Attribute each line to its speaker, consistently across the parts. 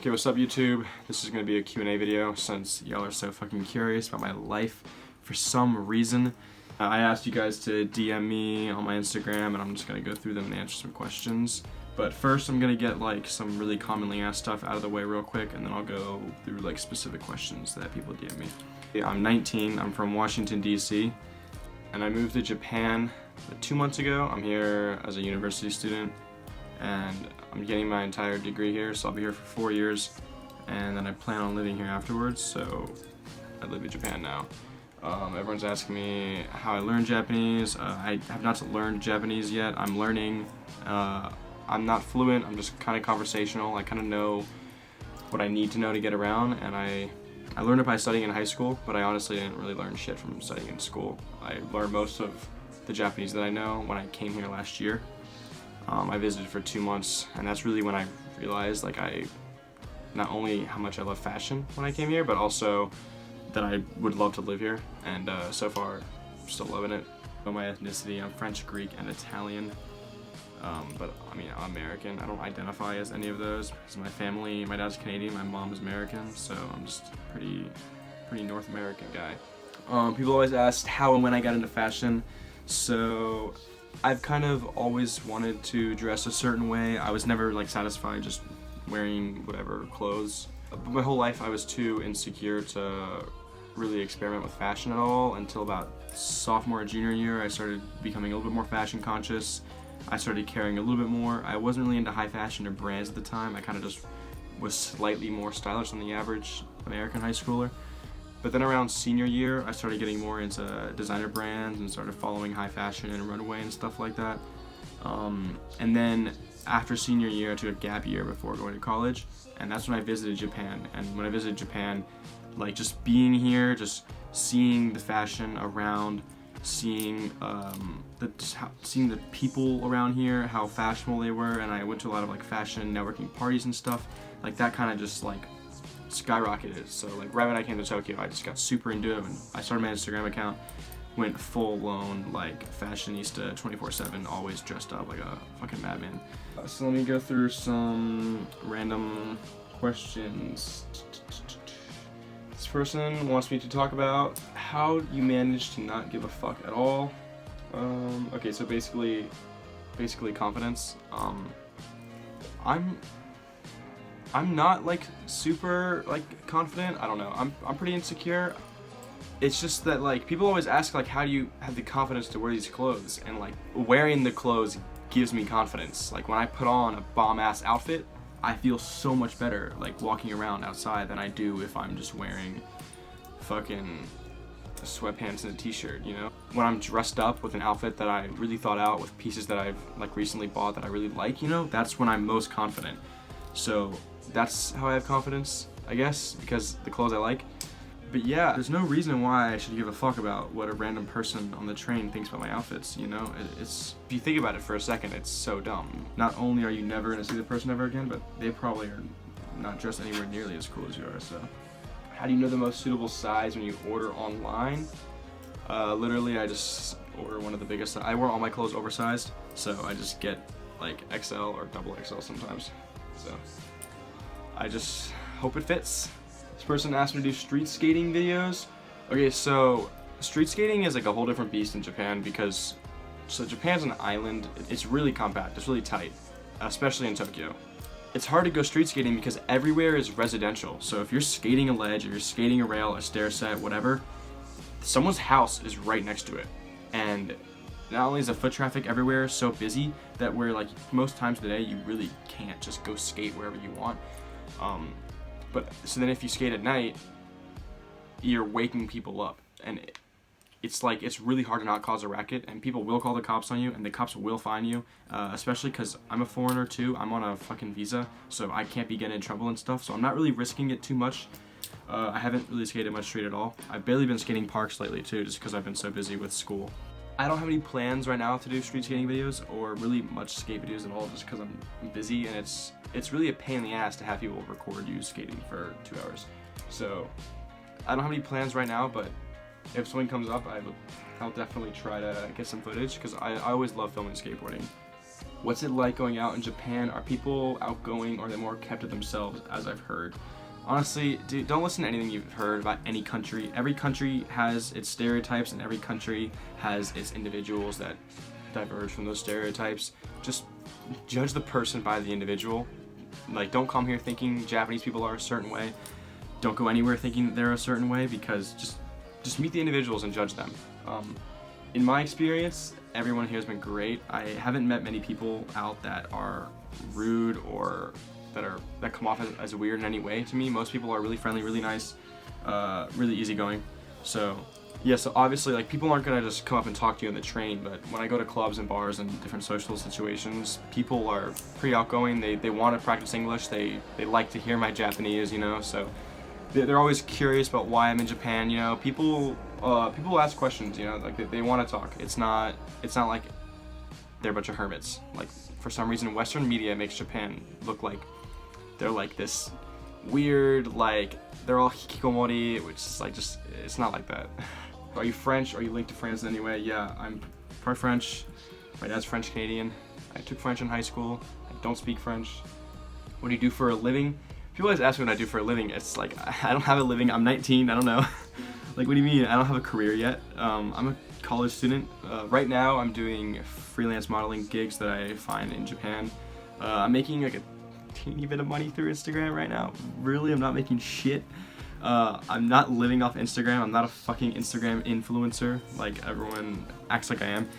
Speaker 1: Okay, what's up YouTube? This is going to be a Q&A video since y'all are so fucking curious about my life for some reason. I asked you guys to DM me on my Instagram and I'm just going to go through them and answer some questions. But first I'm going to get like some really commonly asked stuff out of the way real quick, and then I'll go through like specific questions that people DM me. I'm 19, I'm from Washington DC, and I moved to Japan 2 months ago. I'm here as a university student and I'm getting my entire degree here, so I'll be here for 4 years, and then I plan on living here afterwards, so I live in Japan now. Everyone's asking me how I learned Japanese. I have not learned Japanese yet. I'm learning. I'm not fluent, I'm just kind of conversational. I kind of know what I need to know to get around, and I learned it by studying in high school, but I honestly didn't really learn shit from studying in school. I learned most of the Japanese that I know when I came here last year. I visited for 2 months, and that's really when I realized not only how much I love fashion when I came here, but also that I would love to live here, and so far I'm still loving it. My ethnicity, I'm French, Greek, and Italian, but I mean I'm American. I don't identify as any of those because my family, my dad's Canadian, my mom is American, so I'm just pretty North American guy. People always ask how and when I got into fashion. So I've kind of always wanted to dress a certain way. I was never like satisfied just wearing whatever clothes. But my whole life I was too insecure to really experiment with fashion at all until about sophomore and junior year. I started becoming a little bit more fashion conscious. I started caring a little bit more. I wasn't really into high fashion or brands at the time. I kind of just was slightly more stylish than the average American high schooler. But then around senior year, I started getting more into designer brands and started following high fashion and runway and stuff like that. And then after senior year, I took a gap year before going to college, and that's when I visited Japan. And when I visited Japan, like just being here, just seeing the fashion around, seeing the people around here, how fashionable they were, and I went to a lot of like fashion networking parties and stuff. Like that kind of just like skyrocketed. So like right when I came to Tokyo, I just got super into it, and I started my Instagram account, went full-blown like fashionista 24/7, always dressed up like a fucking madman. So let me go through some random questions. This person wants me to talk about how you manage to not give a fuck at all. Okay, so basically confidence. I'm not like super like confident. I don't know. I'm pretty insecure. It's just that like people always ask like how do you have the confidence to wear these clothes, and like wearing the clothes gives me confidence. Like when I put on a bomb ass outfit, I feel so much better like walking around outside than I do if I'm just wearing fucking sweatpants and a t-shirt, you know? When I'm dressed up with an outfit that I really thought out, with pieces that I've like recently bought that I really like, you know, that's when I'm most confident. So that's how I have confidence, I guess, because the clothes I like. But yeah, there's no reason why I should give a fuck about what a random person on the train thinks about my outfits, you know? It's if you think about it for a second, it's so dumb. Not only are you never gonna see the person ever again, but they probably are not dressed anywhere nearly as cool as you are, so. How do you know the most suitable size when you order online? Literally, I just order one of the biggest. I wear all my clothes oversized, so I just get like XL or double XL sometimes. So I just hope it fits. This person asked me to do street skating videos. Okay, so street skating is like a whole different beast in Japan because, so Japan's an island. It's really compact, it's really tight, especially in Tokyo. It's hard to go street skating because everywhere is residential. So if you're skating a ledge, or you're skating a rail, a stair set, whatever, someone's house is right next to it. And not only is the foot traffic everywhere so busy that we're like most times of the day you really can't just go skate wherever you want. But so then if you skate at night, you're waking people up, and it's like it's really hard to not cause a racket, and people will call the cops on you, and the cops will fine you, especially because I'm a foreigner too. I'm on a fucking visa, so I can't be getting in trouble and stuff, so I'm not really risking it too much. I haven't really skated much street at all. I've barely been skating parks lately too, just because I've been so busy with school. I don't have any plans right now to do street skating videos or really much skate videos at all, just because I'm busy, and it's really a pain in the ass to have people record you skating for 2 hours. So I don't have any plans right now, but if something comes up, I'll definitely try to get some footage, because I always love filming skateboarding. What's it like going out in Japan? Are people outgoing or are they more kept to themselves, as I've heard? Honestly, dude, don't listen to anything you've heard about any country. Every country has its stereotypes and every country has its individuals that diverge from those stereotypes. Just judge the person by the individual. Like, don't come here thinking Japanese people are a certain way. Don't go anywhere thinking they're a certain way, because just meet the individuals and judge them. In my experience, everyone here has been great. I haven't met many people out that are rude or that come off as weird in any way to me. Most people are really friendly, really nice, really easygoing. So yeah, so obviously, like, people aren't gonna just come up and talk to you on the train, but when I go to clubs and bars and different social situations, people are pretty outgoing. They want to practice English. They like to hear my Japanese, you know, so they're always curious about why I'm in Japan, you know. People ask questions, you know, like they want to talk. It's not like they're a bunch of hermits. Like, for some reason, Western media makes Japan look like they're like this weird, like, they're all hikikomori, which is like, just, it's not like that. Are you French? Are you linked to France in any way? Yeah, I'm part French. My dad's French Canadian. I took French in high school. I don't speak French. What do you do for a living? People always ask me what I do for a living. It's like, I don't have a living. I'm 19. I don't know. Like, what do you mean? I don't have a career yet. I'm a college student. Right now, I'm doing freelance modeling gigs that I find in Japan. I'm making like a teeny bit of money through Instagram right now. Really, I'm not making shit. I'm not living off Instagram. I'm not a fucking Instagram influencer like everyone acts like I am.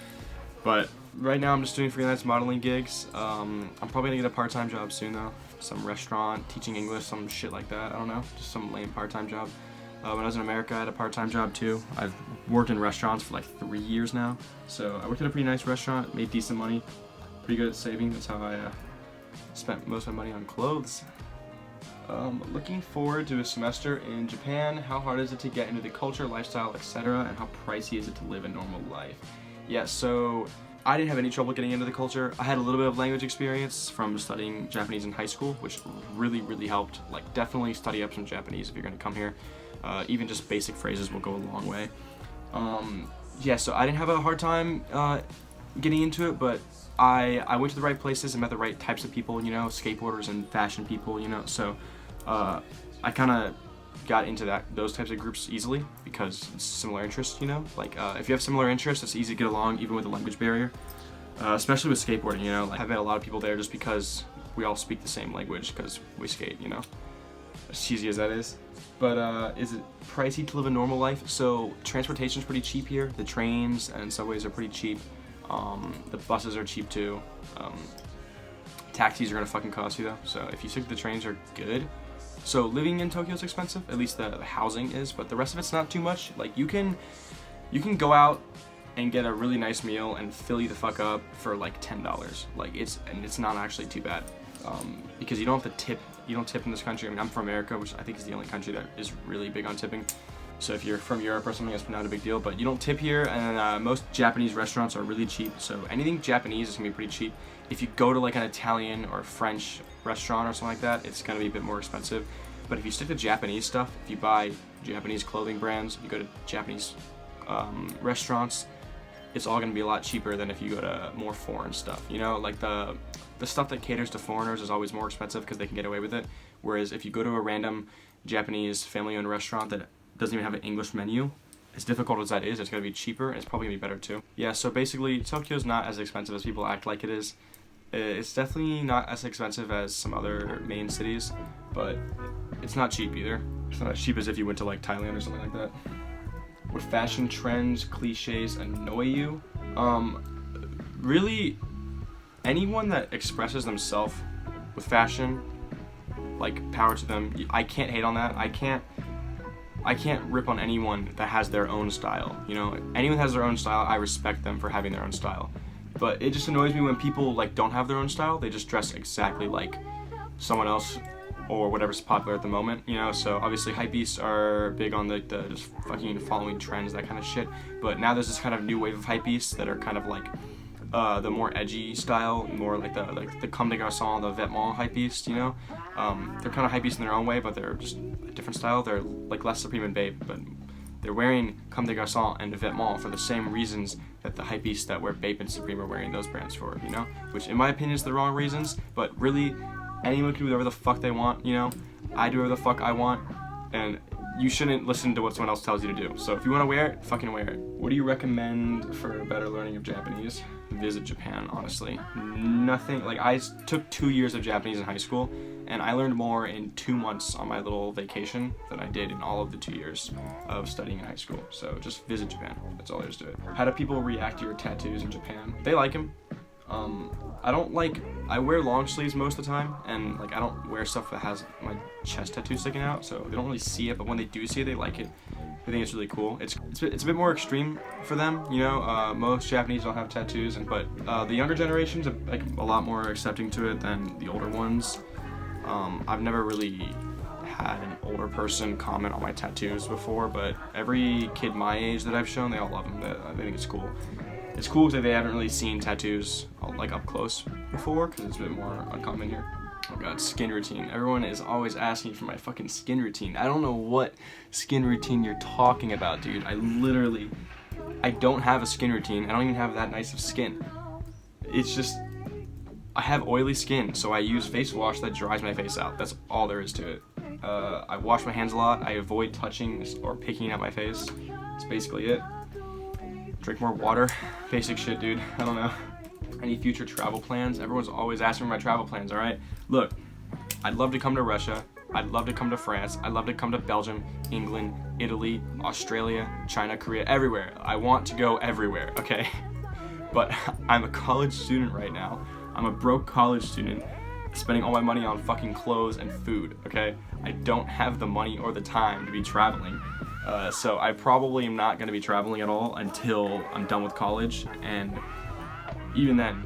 Speaker 1: But right now I'm just doing freelance modeling gigs. I'm probably gonna get a part-time job soon though. Some restaurant, teaching English, some shit like that. I don't know, just some lame part-time job. When I was in America, I had a part-time job too. I've worked in restaurants for like 3 years now. So I worked at a pretty nice restaurant, made decent money, pretty good at saving. That's how I spent most of my money on clothes. Looking forward to a semester in Japan. How hard is it to get into the culture, lifestyle, etc., and how pricey is it to live a normal life? Yeah, so I didn't have any trouble getting into the culture. I had a little bit of language experience from studying Japanese in high school, which really, really helped. Like, definitely study up some Japanese if you're gonna come here. Even just basic phrases will go a long way. Yeah, so I didn't have a hard time getting into it, but I went to the right places and met the right types of people, you know, skateboarders and fashion people, you know, so I kind of got into those types of groups easily because it's similar interests, you know, like if you have similar interests, it's easy to get along even with a language barrier, especially with skateboarding, you know. Like, I've met a lot of people there just because we all speak the same language because we skate, you know, as cheesy as that is. But is it pricey to live a normal life? So transportation's pretty cheap here. The trains and subways are pretty cheap. The buses are cheap too. Taxis are gonna fucking cost you though, so if you stick to the trains, are good. So living in Tokyo is expensive, at least the housing is, but the rest of it's not too much. Like, you can go out and get a really nice meal and fill you the fuck up for like $10. Like, it's not actually too bad, because you don't have to tip. You don't tip in this country. I mean, I'm from America, which I think is the only country that is really big on tipping. So if you're from Europe or something, that's not a big deal, but you don't tip here, and most Japanese restaurants are really cheap, so anything Japanese is gonna be pretty cheap. If you go to like an Italian or French restaurant or something like that, it's gonna be a bit more expensive. But if you stick to Japanese stuff, if you buy Japanese clothing brands, if you go to Japanese restaurants, it's all gonna be a lot cheaper than if you go to more foreign stuff, you know? Like, the stuff that caters to foreigners is always more expensive because they can get away with it, whereas if you go to a random Japanese family-owned restaurant that doesn't even have an English menu, as difficult as that is, it's gonna be cheaper, and it's probably gonna be better too. Yeah, so basically, Tokyo's not as expensive as people act like it is. It's definitely not as expensive as some other main cities, but it's not cheap either. It's not as cheap as if you went to like Thailand or something like that. What fashion trends, cliches annoy you? Really, anyone that expresses themselves with fashion, like, power to them. I can't hate on that. I can't rip on anyone that has their own style, you know. Anyone that has their own style, I respect them for having their own style. But it just annoys me when people, like, don't have their own style. They just dress exactly like someone else or whatever's popular at the moment, you know. So obviously hypebeasts are big on the just fucking following trends, that kind of shit. But now there's this kind of new wave of hypebeasts that are kind of like the more edgy style, more like the Comme des Garçons, the Vêtements hypebeasts, you know. They're kind of hypebeasts in their own way, but they're just a different style. They're like less Supreme and Babe, but They're wearing Comme des Garçons and Vêtements for the same reasons that the hypebeasts that wear Bape and Supreme are wearing those brands for, you know? Which in my opinion is the wrong reasons, but really, anyone can do whatever the fuck they want, you know? I do whatever the fuck I want, and you shouldn't listen to what someone else tells you to do. So if you want to wear it, fucking wear it. What do you recommend for better learning of Japanese? Visit Japan, honestly. Nothing, like I took 2 years of Japanese in high school, and I learned more in 2 months on my little vacation than I did in all of the 2 years of studying in high school. So just visit Japan, that's all there is to it. How do people react to your tattoos in Japan? They like them. I wear long sleeves most of the time, and like I don't wear stuff that has my chest tattoo sticking out, so they don't really see it, but when they do see it, they like it. I think it's really cool. It's a bit more extreme for them, you know. Most Japanese don't have tattoos, but the younger generations are like a lot more accepting to it than the older ones. I've never really had an older person comment on my tattoos before, but every kid my age that I've shown, they all love them. They think it's cool. It's cool because they haven't really seen tattoos like up close before, because it's a bit more uncommon here. Oh god, skin routine. Everyone is always asking for my fucking skin routine. I don't know what skin routine you're talking about, dude. I don't have a skin routine. I don't even have that nice of skin. It's just, I have oily skin, so I use face wash that dries my face out. That's all there is to it. I wash my hands a lot. I avoid touching or picking at my face. That's basically it. Drink more water. Basic shit, dude. I don't know. Any future travel plans? Everyone's always asking for my travel plans, alright? Look, I'd love to come to Russia. I'd love to come to France. I'd love to come to Belgium, England, Italy, Australia, China, Korea, everywhere. I want to go everywhere, okay? But I'm a college student right now. I'm a broke college student spending all my money on fucking clothes and food, okay? I don't have the money or the time to be traveling. So I probably am not going to be traveling at all until I'm done with college, and even then,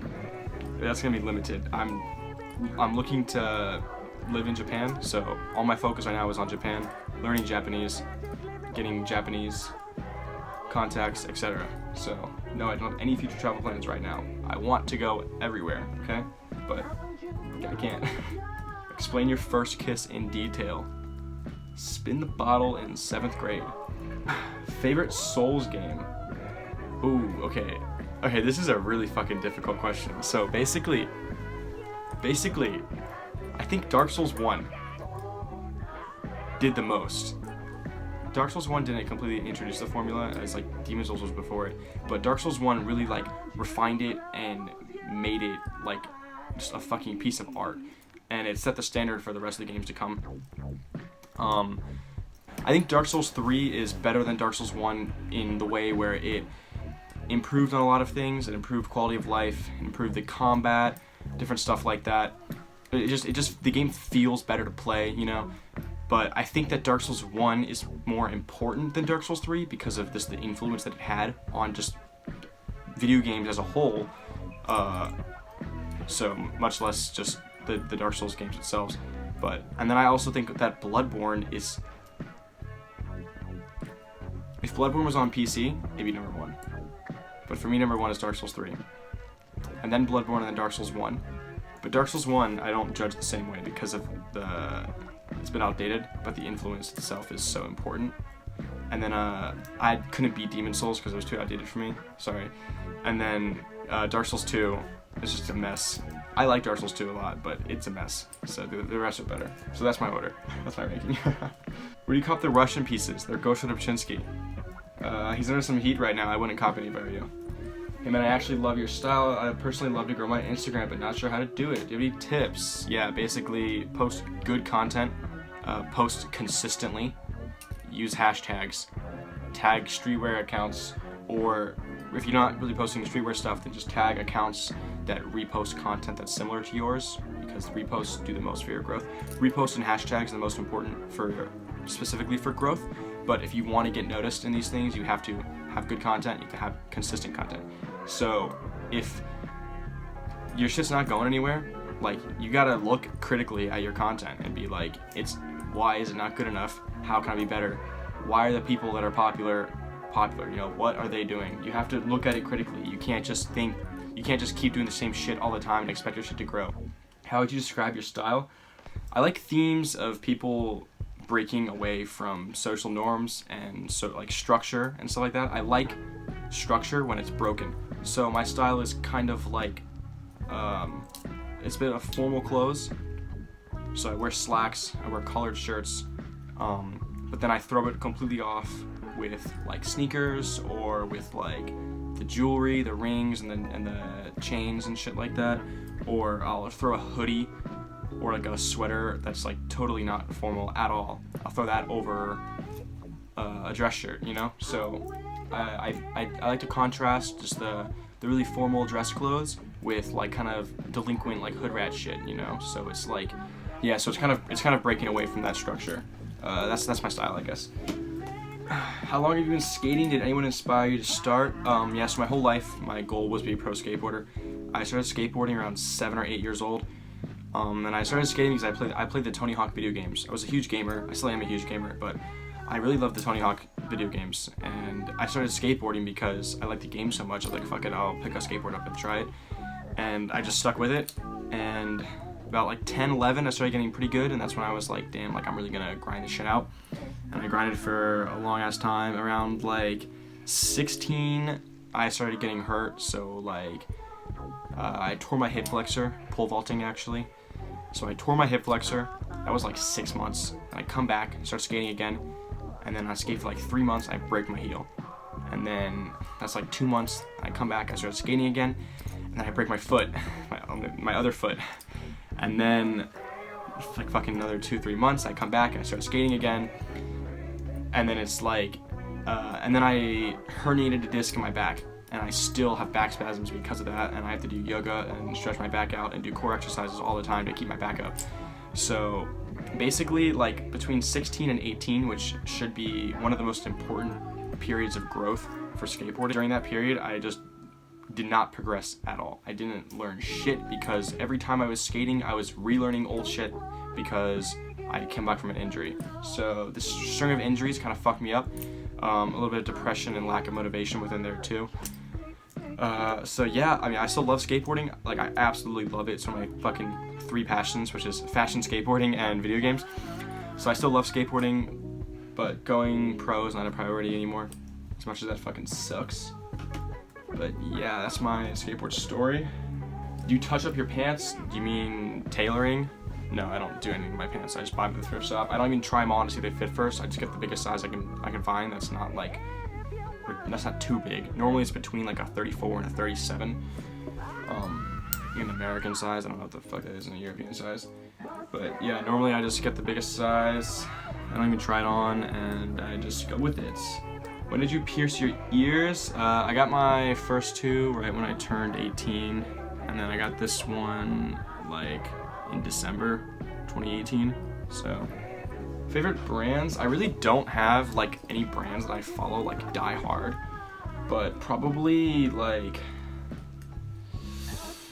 Speaker 1: that's going to be limited. I'm looking to live in Japan, so all my focus right now is on Japan, learning Japanese, getting Japanese contacts, etc. So no, I don't have any future travel plans right now. I want to go everywhere, okay? But I can't. Explain your first kiss in detail. Spin the bottle in 7th grade. Favorite Souls game? Ooh, okay. Okay, this is a really fucking difficult question. So basically, I think Dark Souls 1 did the most. Dark Souls 1 didn't completely introduce the formula as like Demon Souls was before it, but Dark Souls 1 really like refined it and made it like just a fucking piece of art, and it set the standard for the rest of the games to come. I think Dark Souls 3 is better than Dark Souls 1 in the way where it improved on a lot of things. It improved quality of life, improved the combat, different stuff like that. It just the game feels better to play, you know. But I think that Dark Souls 1 is more important than Dark Souls 3 because of the influence that it had on just video games as a whole. So much less just the Dark Souls games themselves. And then I also think that Bloodborne is... If Bloodborne was on PC, it'd be number 1. But for me, number 1 is Dark Souls 3. And then Bloodborne and then Dark Souls 1. But Dark Souls 1, I don't judge the same way because of it's been outdated, but the influence itself is so important. And then I couldn't beat Demon Souls because it was too outdated for me. Sorry. And then Dark Souls 2 is just a mess. I like Dark Souls 2 a lot, but it's a mess. So the rest are better. So that's my order. That's my ranking. Where do you cop the Russian pieces? They're Gosha Dobchinsky. He's under some heat right now. I wouldn't copy any better, you. Hey man, I actually love your style. I personally love to grow my Instagram, but not sure how to do it. Do you have any tips? Yeah, basically post good content, post consistently, use hashtags, tag streetwear accounts, or if you're not really posting streetwear stuff, then just tag accounts that repost content that's similar to yours, because reposts do the most for your growth. Reposts and hashtags are the most important specifically for growth, but if you want to get noticed in these things, you have to have good content, you have to have consistent content. So if your shit's not going anywhere, like, you gotta look critically at your content and be like, why is it not good enough? How can I be better? Why are the people that are popular, you know, what are they doing? You have to look at it critically. You can't just keep doing the same shit all the time and expect your shit to grow. How would you describe your style? I like themes of people breaking away from social norms and so like structure and stuff like that. I like structure when it's broken. So my style is kind of like, it's a bit of formal clothes. So I wear slacks, I wear collared shirts, but then I throw it completely off with like sneakers or with like the jewelry, the rings, and the chains and shit like that. Or I'll throw a hoodie or like a sweater that's like totally not formal at all. I'll throw that over a dress shirt, you know? So I like to contrast just the really formal dress clothes with like kind of delinquent like hood rat shit, you know? So it's like, yeah, so it's kind of breaking away from that structure. That's my style, I guess. How long have you been skating? Did anyone inspire you to start? Yeah, so my whole life, my goal was to be a pro skateboarder. I started skateboarding around 7 or 8 years old. And I started skating because I played the Tony Hawk video games. I was a huge gamer. I still am a huge gamer, but I really loved the Tony Hawk video games. And I started skateboarding because I liked the game so much. I was like, fuck it, I'll pick a skateboard up and try it. And I just stuck with it. And about like 10, 11, I started getting pretty good. And that's when I was like, damn, like I'm really gonna grind this shit out. And I grinded for a long ass time. Around like 16, I started getting hurt. So like, I tore my hip flexor, pole vaulting actually. So I tore my hip flexor. That was like 6 months. And I come back, start skating again, and then I skate for like 3 months. I break my heel, and then that's like 2 months. I come back, I start skating again, and then I break my foot, my other foot, and then like fucking another 2-3 months. I come back, I start skating again, and then it's like, and then I herniated a disc in my back. And I still have back spasms because of that, and I have to do yoga and stretch my back out and do core exercises all the time to keep my back up. So basically, like between 16 and 18, which should be one of the most important periods of growth for skateboarding, during that period I just did not progress at all. I didn't learn shit because every time I was skating I was relearning old shit because I came back from an injury. So this string of injuries kind of fucked me up. A little bit of depression and lack of motivation within there too. So yeah, I mean, I still love skateboarding. Like, I absolutely love it. It's one of my fucking 3 passions, which is fashion, skateboarding, and video games. So I still love skateboarding, but going pro is not a priority anymore, as much as that fucking sucks. But yeah, that's my skateboard story. Do you touch up your pants? Do you mean tailoring? No, I don't do anything with my pants. I just buy them at the thrift shop. I don't even try them on to see if they fit first. I just get the biggest size I can find. That's not too big. Normally it's between like a 34 and a 37. In American size. I don't know what the fuck that is in a European size. But yeah, normally I just get the biggest size. I don't even try it on, and I just go with it. When did you pierce your ears? I got my first 2 right when I turned 18, and then I got this one like in December 2018. So favorite brands, I really don't have like any brands that I follow like die hard, but probably like,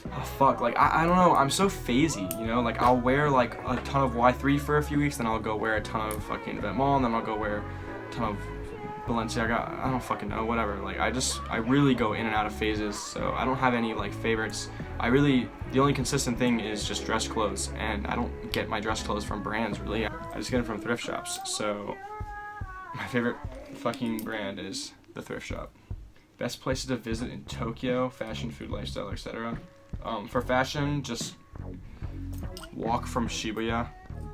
Speaker 1: oh fuck, like I don't know, I'm so phasey, you know, like I'll wear like a ton of Y3 for a few weeks, then I'll go wear a ton of fucking Vetements, and then I'll go wear a ton of Balenciaga. I don't fucking know, whatever. Like I really go in and out of phases, so I don't have any like favorites. The only consistent thing is just dress clothes, and I don't get my dress clothes from brands really. I just get them from thrift shops. So my favorite fucking brand is the thrift shop. Best places to visit in Tokyo, fashion, food, lifestyle, etc. For fashion, just walk from Shibuya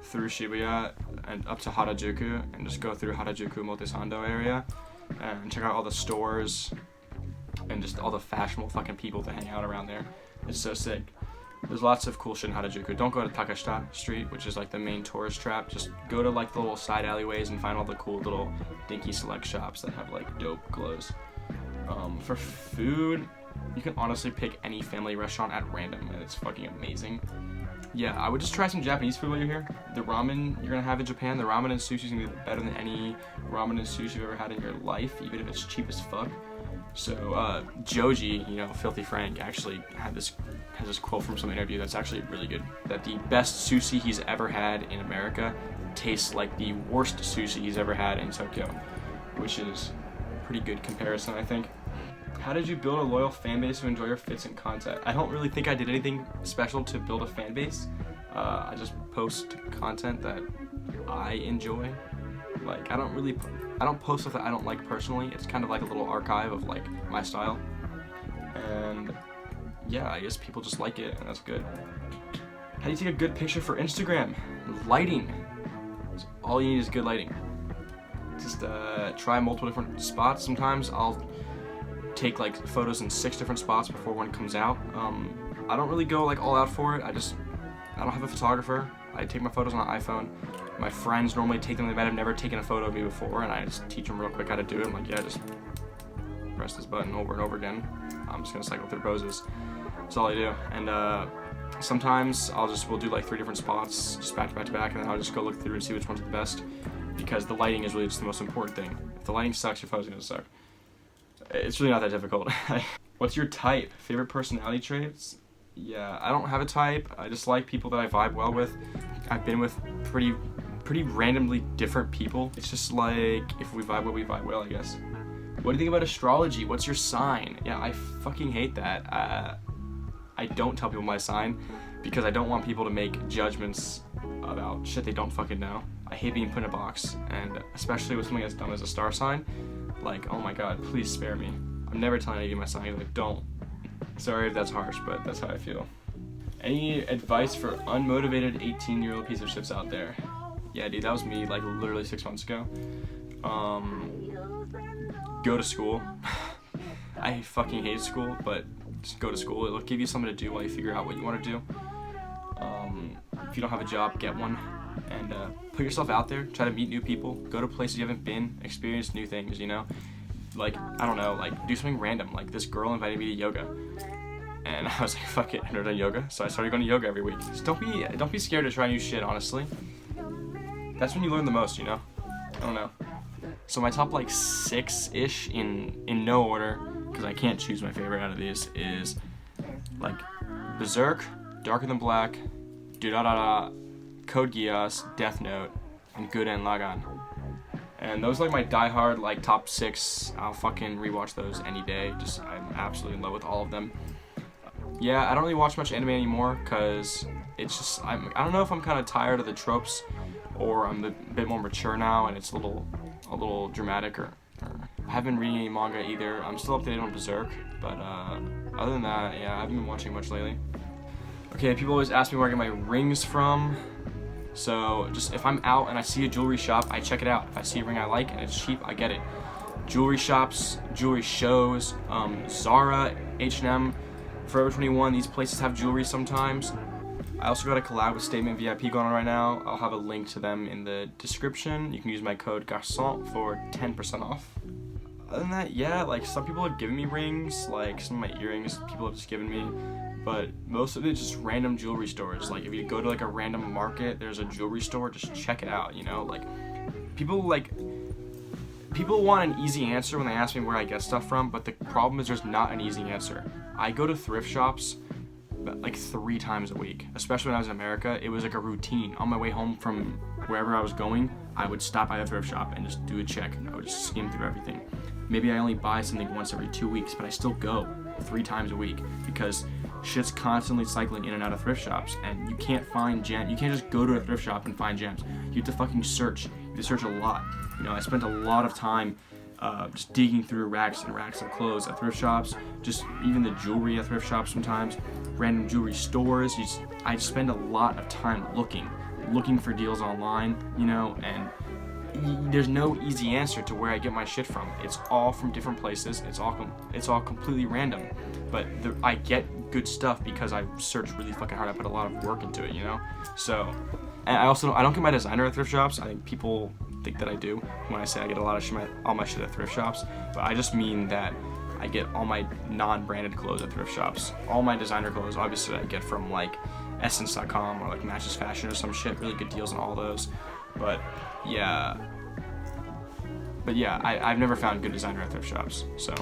Speaker 1: through Shibuya and up to Harajuku, and just go through Harajuku Motesando area and check out all the stores and just all the fashionable fucking people that hang out around there. It's so sick. There's lots of cool shit in Harajuku. Don't go to Takashita Street, which is like the main tourist trap. Just go to like the little side alleyways and find all the cool little dinky select shops that have like dope clothes. For food, you can honestly pick any family restaurant at random, and it's fucking amazing. Yeah, I would just try some Japanese food while you're here. The ramen you're gonna have in Japan, the ramen and sushi is gonna be better than any ramen and sushi you've ever had in your life, even if it's cheap as fuck. So Joji, you know, Filthy Frank, actually has this quote from some interview that's actually really good. That the best sushi he's ever had in America tastes like the worst sushi he's ever had in Tokyo, which is a pretty good comparison, I think. How did you build a loyal fan base to enjoy your fits and content? I don't really think I did anything special to build a fan base. I just post content that I enjoy. Like, I don't post stuff that I don't like personally. It's kind of like a little archive of like my style. And yeah, I guess people just like it, and that's good. How do you take a good picture for Instagram? Lighting. All you need is good lighting. Just try multiple different spots. Sometimes I'll take like photos in 6 different spots before one comes out. I don't really go like all out for it. I don't have a photographer. I take my photos on an iPhone. My friends normally take them. They might have never taken a photo of me before, and I just teach them real quick how to do it. I'm like, yeah, just press this button over and over again. I'm just gonna cycle through poses. That's all I do. And sometimes we'll do like 3 different spots, just back to back to back, and then I'll just go look through and see which one's the best, because the lighting is really just the most important thing. If the lighting sucks, your photo's gonna suck. It's really not that difficult. What's your type? Favorite personality traits? Yeah, I don't have a type. I just like people that I vibe well with. I've been with pretty randomly different people. It's just like, if we vibe well, I guess. What do you think about astrology? What's your sign? Yeah, I fucking hate that. I don't tell people my sign because I don't want people to make judgments about shit they don't fucking know. I hate being put in a box, and especially with something as dumb as a star sign. Like, oh my god, please spare me. I'm never telling you my sign, like, don't. Sorry if that's harsh, but that's how I feel. Any advice for unmotivated 18-year-old piece of shits out there? Yeah, dude, that was me like literally 6 months ago. Go to school. I fucking hate school, but just go to school. It'll give you something to do while you figure out what you want to do. If you don't have a job, get one. And put yourself out there. Try to meet new people. Go to places you haven't been. Experience new things, you know? Like, I don't know, like, do something random. Like, this girl invited me to yoga. And I was like, fuck it, I've never done yoga. So I started going to yoga every week. Just don't be scared to try new shit, honestly. That's when you learn the most, you know? I don't know. So my top like 6-ish in no order, because I can't choose my favorite out of these, is like Berserk, Darker Than Black, Durarara, Code Geass, Death Note, and Gurren Lagann. And those are like my diehard like top 6. I'll fucking rewatch those any day. Just I'm absolutely in love with all of them. Yeah, I don't really watch much anime anymore because it's just I don't know if I'm kind of tired of the tropes, or I'm a bit more mature now and it's a little dramatic, or I haven't been reading any manga either. I'm still updated on Berserk, but other than that, yeah, I haven't been watching much lately. Okay, people always ask me where I get my rings from. So just if I'm out and I see a jewelry shop, I check it out. If I see a ring I like and it's cheap, I get it. Jewelry shops, jewelry shows, Zara, H&M, Forever 21, these places have jewelry sometimes. I also got a collab with Statement VIP going on right now. I'll have a link to them in the description. You can use my code Garçon for 10% off. Other than that, yeah, like some people have given me rings, like some of my earrings people have just given me, but most of it's just random jewelry stores. Like if you go to like a random market, there's a jewelry store, just check it out, you know? Like people want an easy answer when they ask me where I get stuff from, but the problem is there's not an easy answer. I go to thrift shops like 3 times a week, especially when I was in America. It was like a routine. On my way home from wherever I was going, I would stop by a thrift shop and just do a check. I would just skim through everything. Maybe I only buy something once every 2 weeks, but I still go 3 times a week because shit's constantly cycling in and out of thrift shops, and you can't find gems. You can't just go to a thrift shop and find gems. You have to fucking search. You have to search a lot. You know, I spent a lot of time just digging through racks and racks of clothes at thrift shops, just even the jewelry at thrift shops sometimes, random jewelry stores. I spend a lot of time looking for deals online, you know, and there's no easy answer to where I get my shit from. It's all from different places. It's all completely random, but I get good stuff because I search really fucking hard. I put a lot of work into it, you know. So, and I don't get my designer at thrift shops. I think people think that I do when I say I get a lot of all my shit at thrift shops, but I just mean that I get all my non-branded clothes at thrift shops. All my designer clothes, obviously, I get from like Essence.com or like Matches Fashion or some shit. Really good deals on all those. But yeah, I've never found good designer at thrift shops. So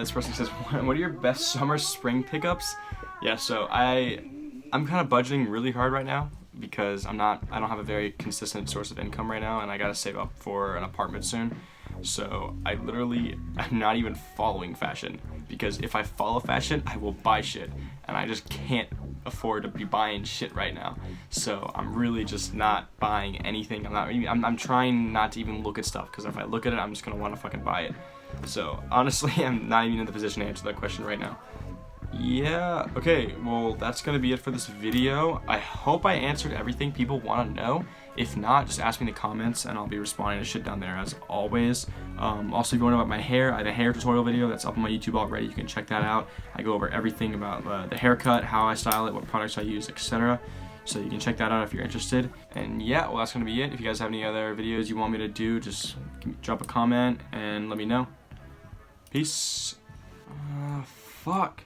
Speaker 1: this person says, what are your best summer spring pickups? Yeah, so I'm kind of budgeting really hard right now because I don't have a very consistent source of income right now, and I gotta save up for an apartment soon. So I'm not even following fashion, because if I follow fashion, I will buy shit, and I just can't afford to be buying shit right now. So I'm really just not buying anything. I'm trying not to even look at stuff, because if I look at it, I'm just gonna want to fucking buy it. So honestly, I'm not even in the position to answer that question right now. Yeah, okay, well, that's gonna be it for this video. I hope I answered everything people want to know. If not, just ask me in the comments and I'll be responding to shit down there as always. Also, if you want to know about my hair, I have a hair tutorial video that's up on my YouTube already. You can check that out. I go over everything about the haircut, how I style it, what products I use, etc. So you can check that out if you're interested. And yeah, well, that's gonna be it. If you guys have any other videos you want me to do, just drop a comment and let me know. Peace. Fuck.